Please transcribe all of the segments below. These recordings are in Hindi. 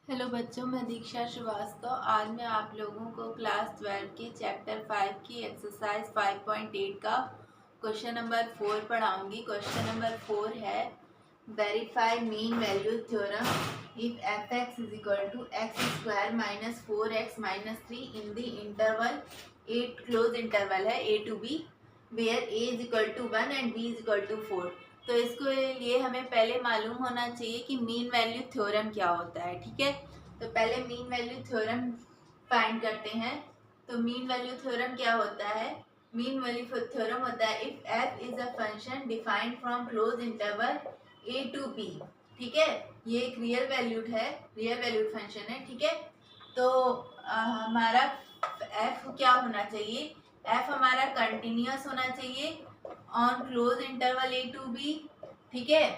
हेलो बच्चों, मैं दीक्षा श्रीवास्तव। आज मैं आप लोगों को क्लास 12 की चैप्टर 5 की एक्सरसाइज 5.8 का क्वेश्चन नंबर 4 पढ़ाऊंगी। क्वेश्चन नंबर 4 है verify mean value theorem if f x is equal to x square minus 4x-3 in the interval a, close interval है a to b, where a is equal to 1 and b is equal to 4। तो इसको लिए हमें पहले मालूम होना चाहिए कि मीन वैल्यू थ्योरम क्या होता है। ठीक है, तो पहले मीन वैल्यू थ्योरम फाइंड करते हैं। तो मीन वैल्यू थ्योरम क्या होता है? मीन वैल्यू थ्योरम होता है if F is a function defined from close interval A to B. ठीक है, ये एक रियल वैल्यूड है, रियल वैल्यूड फंक्शन है। ठीक है, तो हमारा एफ क्या होना चाहिए? एफ हमारा कंटिन्यूअस होना चाहिए on close interval A to B. ठीक है,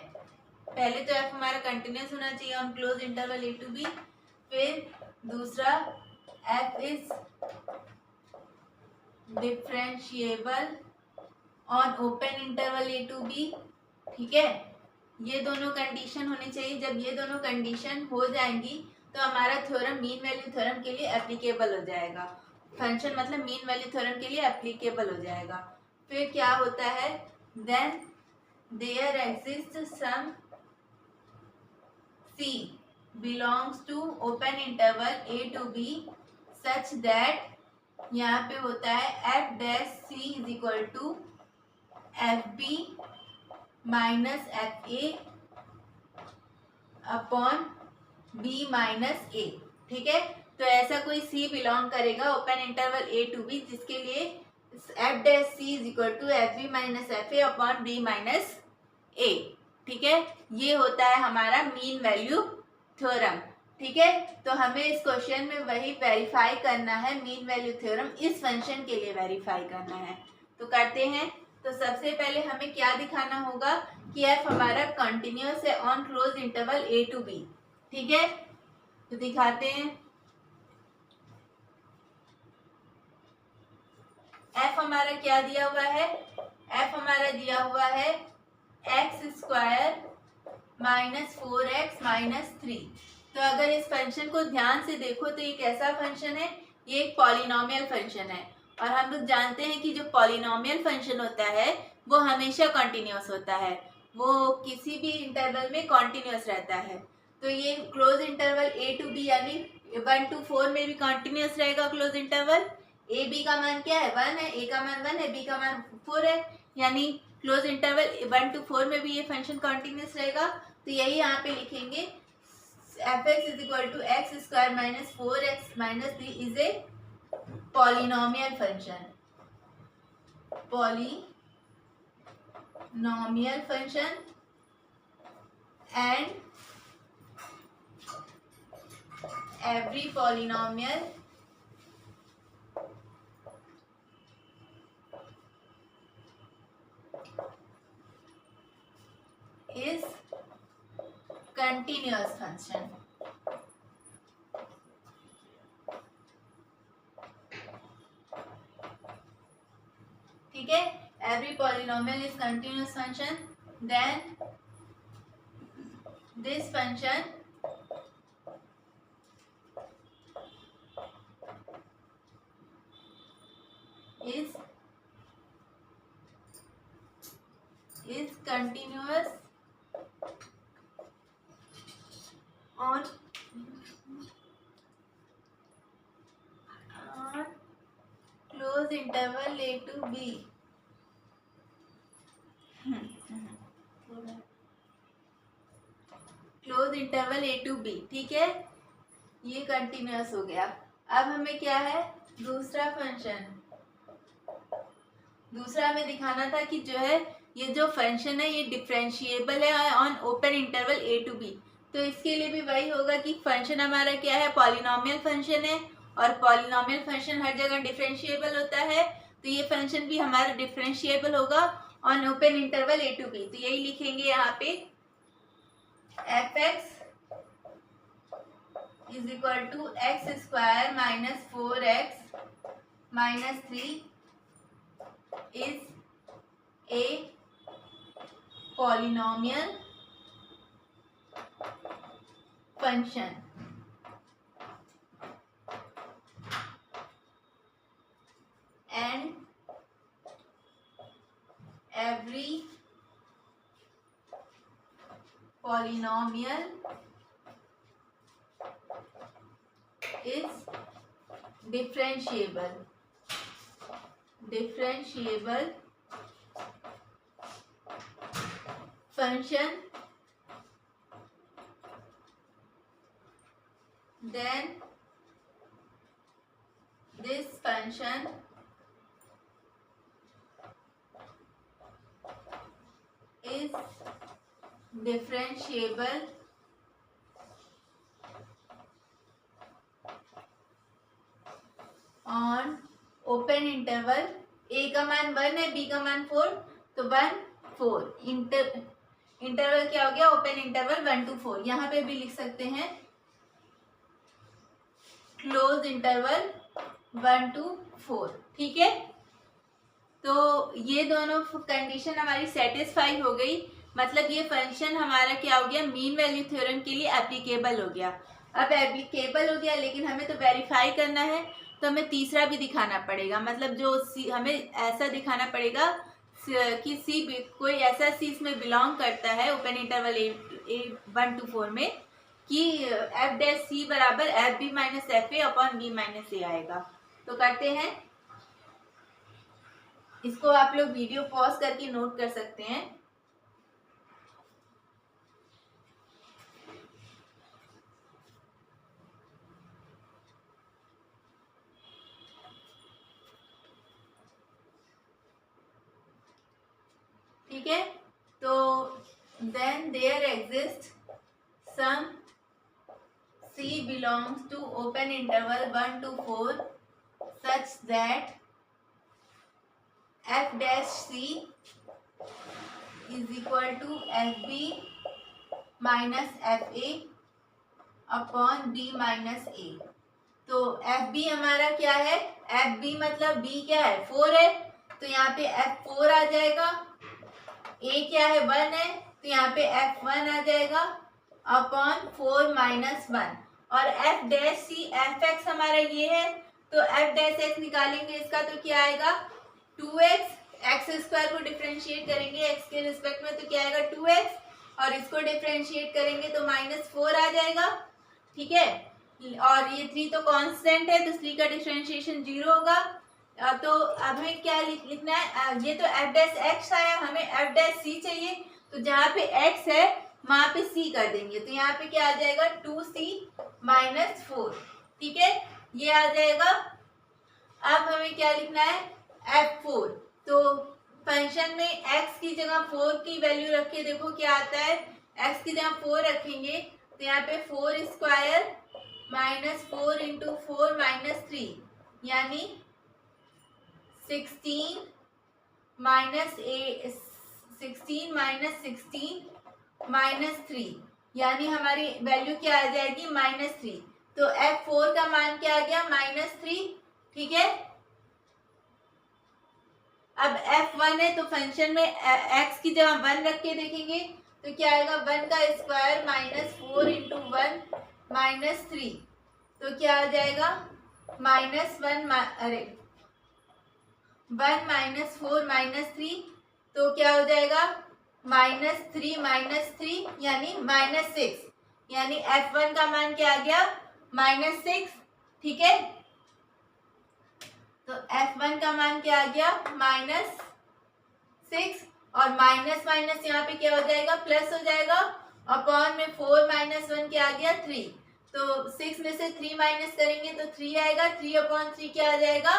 पहले तो एफ हमारा कंटिन्यूअस होना चाहिए on close interval A to B. फिर दूसरा, F is differentiable on open interval A to B. ठीक है, ये दोनों कंडीशन होनी चाहिए। जब ये दोनों कंडीशन हो जाएंगी तो हमारा थ्योरम मीन वैल्यू थ्योरम के लिए एप्लीकेबल हो जाएगा। फंक्शन मतलब मीन वैल्यू थ्योरम के लिए एप्लीकेबल हो जाएगा। फिर क्या होता है? Then there exist some C belongs to open interval A to B such that यहाँ पे होता है f dash C is equal to FB minus FA upon B minus A। ठीक है, तो ऐसा कोई C बिलोंग करेगा open interval A to B जिसके लिए f dash C is equal to FB minus FA upon B minus A। ठीक है, ये होता है हमारा मीन वैल्यू थ्योरम। ठीक है, तो हमें इस क्वेश्चन में वही वेरीफाई करना है, मीन वैल्यू थ्योरम इस फंक्शन के लिए वेरीफाई करना है। तो करते हैं। तो सबसे पहले हमें क्या दिखाना होगा कि एफ हमारा कंटिन्यूअस है on close interval A to B. ठीक है, तो दिखाते हैं। एफ हमारा क्या दिया हुआ है? एफ हमारा दिया हुआ है एक्स स्क्वायर माइनस 4x-3। तो अगर इस फंक्शन को ध्यान से देखो तो ये कैसा फंक्शन है? ये एक पॉलिनोमियल फंक्शन है, और हम लोग जानते हैं कि जो पॉलिनोमियल फंक्शन होता है वो हमेशा कॉन्टिन्यूअस होता है, वो किसी भी इंटरवल में कॉन्टिन्यूअस रहता है। तो ये close interval A to B यानी 1 to 4 में भी कॉन्टिन्यूअस रहेगा क्लोज इंटरवल। ए बी का मान क्या है? 1 है, ए का मान 1 है, बी का मान 4 है, यानी क्लोज इंटरवल 1 to 4 में भी ये फंक्शन कॉन्टिन्यूअस रहेगा। तो यही यहाँ पे लिखेंगे F x is equal to x square minus 4x minus 3 is a polynomial function. Polynomial function and every polynomial is continuous function। ठीक है, every polynomial is continuous function, then this function is continuous on close interval a to b। Close interval A to B. ठीक है, ये कंटिन्यूअस हो गया। अब हमें क्या है? दूसरा फंक्शन, दूसरा हमें दिखाना था कि जो है ये जो फंक्शन है ये डिफरेंशिएबल है on open interval A to B. तो इसके लिए भी वही होगा कि फंक्शन हमारा क्या है? पॉलिनोमियल फंक्शन है, और पॉलिनोमियल फंक्शन हर जगह डिफरेंशिएबल होता है। तो ये फंक्शन भी हमारा डिफरेंशिएबल होगा on open interval A to B. तो यही लिखेंगे यहाँ पे F x is equal to x square minus 4x minus 3 is a polynomial function। And every polynomial is differentiable function, then this function is differentiable on open interval, a का मान 1 है, b का मान 4, तो 1 4 इंटरवल क्या हो गया, ओपन इंटरवल 1 to 4। यहाँ पे भी लिख सकते हैं क्लोज इंटरवल 1 to 4। ठीक है, तो ये दोनों कंडीशन हमारी सेटिस्फाई हो गई, मतलब ये फंक्शन हमारा क्या हो गया, मीन वैल्यू थ्योरम के लिए एप्लीकेबल हो गया। अब एप्लीकेबल हो गया, लेकिन हमें तो वेरीफाई करना है, तो हमें तीसरा भी दिखाना पड़ेगा, मतलब जो हमें ऐसा दिखाना पड़ेगा कि सी कोई ऐसा सी इसमें बिलोंग करता है ओपन इंटरवल ए 1 to 4 में कि एफ डैश सी बराबर f b minus f a upon b minus a आएगा। तो करते हैं, इसको आप लोग वीडियो पॉज करके नोट कर सकते हैं। ठीक है, तो then there exists some C belongs to open interval 1 to 4 such that f dash C is equal to fb minus fa upon b minus a। तो fb हमारा क्या है, fb मतलब b क्या है 4 है, तो यहाँ पे f4 आ जाएगा, a क्या है 1 है, तो यहाँ पे f1 आ जाएगा अपॉन 4 माइनस 1, और f dash C F X हमारा ये है, तो f डैश एक्स निकालेंगे इसका, तो क्या आएगा 2x, एक्स स्क्वायर को डिफ्रेंशिएट करेंगे x के रिस्पेक्ट में, तो क्या आएगा 2x, और इसको डिफ्रेंशिएट करेंगे तो -4 आ जाएगा। ठीक है, और ये 3 तो कांस्टेंट है, तो 3 का डिफ्रेंशिएशन 0 होगा। तो अब हमें क्या लिखना है, ये तो एफ डैश एक्स आया, हमें एफ डैश सी चाहिए, तो जहाँ पे एक्स है वहां पे सी कर देंगे, तो यहाँ पे क्या आ जाएगा 2c माइनस 4। ठीक है, ये आ जाएगा। अब हमें क्या लिखना है f4, तो फंक्शन में x की जगह 4 की वैल्यू रखे, देखो क्या आता है, x की जगह 4 रखेंगे तो यहाँ पे 4 स्क्वायर माइनस 4 इंटू 4 माइनस 3 यानी 16 माइनस 16 माइनस 3 यानी हमारी वैल्यू क्या आ जाएगी -3। तो f4 का मान क्या आ गया -3। ठीक है, अब f1 है तो फंक्शन में x की जगह 1 रख के देखेंगे तो क्या आएगा 1 का स्क्वायर -4 इंटू 1 -3, तो क्या आ जाएगा -1 -4 -3, तो क्या हो जाएगा -3 यानी -6, यानी f1 का मान क्या आ गया -6। ठीक है, तो f1 का मान क्या आ गया -6, और माइनस माइनस यहाँ पे क्या हो जाएगा प्लस हो जाएगा, अपॉन में 4 माइनस 1 क्या आ गया 3, तो 6 में से 3 माइनस करेंगे तो 3 आएगा, 3/3 क्या आ जाएगा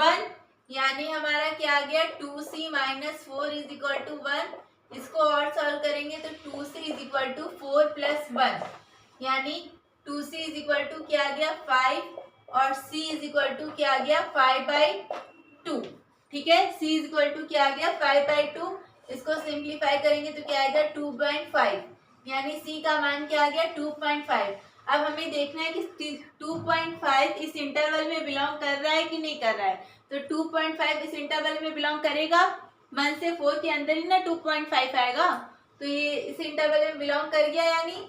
1, यानी हमारा क्या आ गया 2c minus 4 is equal to 1। इसको और सॉल्व करेंगे तो 2c is equal to 4 plus 1, यानी 2c इज इक्वल टू क्या आ गया 5, और c इज इक्वल टू क्या आ गया 5/2। ठीक है, c इज इक्वल टू क्या आ गया 5/2, इसको सिंप्लीफाई करेंगे तो क्या आएगा 2.5, यानी c का मान क्या आ गया 2.5। अब हमें देखना है कि 2.5 इस इंटरवल में बिलोंग कर रहा है कि नहीं कर रहा है, तो 2.5 इस इंटरवल में बिलोंग करेगा, 1 से 4 के अंदर ही ना 2.5 आएगा, तो ये इस इंटरवल में बिलोंग कर गया, यानी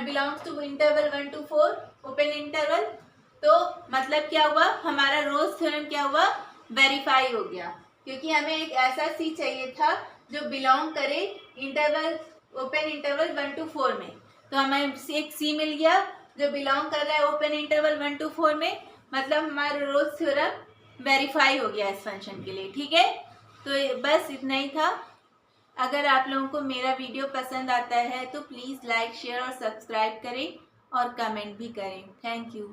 belongs to interval 1 to 4 open interval. तो मतलब क्या हुआ हमारा रोज थ्योरम क्या हुआ, वेरीफाई हो गया, क्योंकि हमें एक ऐसा सी चाहिए था जो बिलोंग करे इंटरवल ओपन इंटरवल 1 to 4 में। तो हमें एक सी मिल गया जो बिलोंग कर रहा है ओपन इंटरवल 1 to 4 में, मतलब हमारा रोल्स थ्योरम वेरीफाई हो गया इस फंक्शन के लिए। ठीक है, तो बस इतना ही था। अगर आप लोगों को मेरा वीडियो पसंद आता है तो प्लीज़ लाइक शेयर और सब्सक्राइब करें और कमेंट भी करें। Thank you.